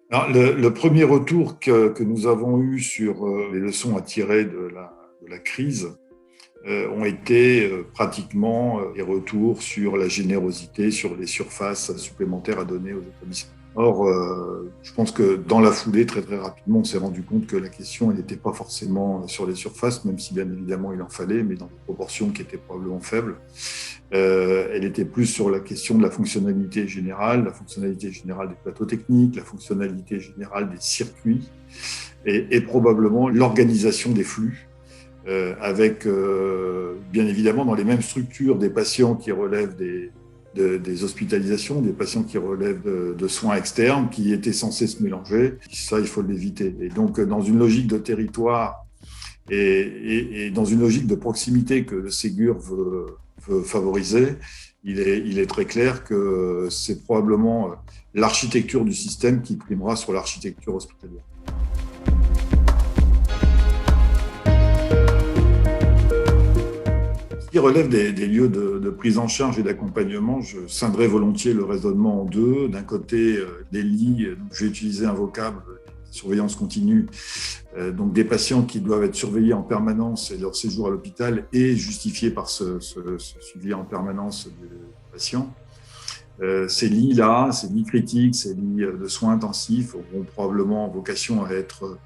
Alors, le premier retour que nous avons eu sur les leçons à tirer de la crise ont été pratiquement les retours sur la générosité, sur les surfaces supplémentaires à donner aux établissements. Or, je pense que dans la foulée, très très rapidement, on s'est rendu compte que la question n'était pas forcément sur les surfaces, même si bien évidemment il en fallait, mais dans des proportions qui étaient probablement faibles. Elle était plus sur la question de la fonctionnalité générale des plateaux techniques, la fonctionnalité générale des circuits et probablement l'organisation des flux avec bien évidemment dans les mêmes structures des patients qui relèvent des hospitalisations, des patients qui relèvent de soins externes qui étaient censés se mélanger. Ça, il faut l'éviter. Et donc, dans une logique de territoire et dans une logique de proximité que le Ségur veut favoriser, il est très clair que c'est probablement l'architecture du système qui primera sur l'architecture hospitalière. Qui relève des lieux de prise en charge et d'accompagnement, je scinderais volontiers le raisonnement en deux. D'un côté, des lits, je vais utiliser un vocable, surveillance continue, donc des patients qui doivent être surveillés en permanence et leur séjour à l'hôpital est justifié par ce suivi en permanence du patient. Ces lits-là, ces lits critiques, ces lits de soins intensifs auront probablement vocation à être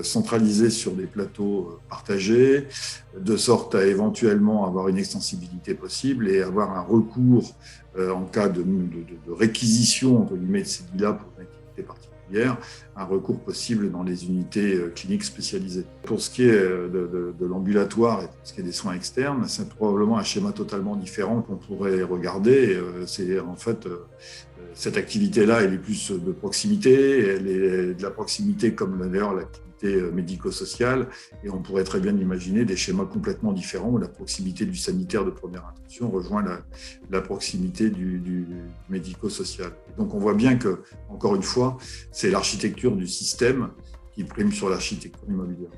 centralisés sur des plateaux partagés, de sorte à éventuellement avoir une extensibilité possible et avoir un recours en cas de réquisition entre guillemets de ces lits-là pour une activité particulière, un recours possible dans les unités cliniques spécialisées. Pour ce qui est de l'ambulatoire et pour ce qui est des soins externes, c'est probablement un schéma totalement différent qu'on pourrait regarder. C'est en fait cette activité-là, elle est plus de proximité, elle est de la proximité comme d'ailleurs l'activité médico-sociale, et on pourrait très bien imaginer des schémas complètement différents où la proximité du sanitaire de première intention rejoint la proximité du médico-social. Donc on voit bien que, encore une fois, c'est l'architecture du système qui prime sur l'architecture immobilière.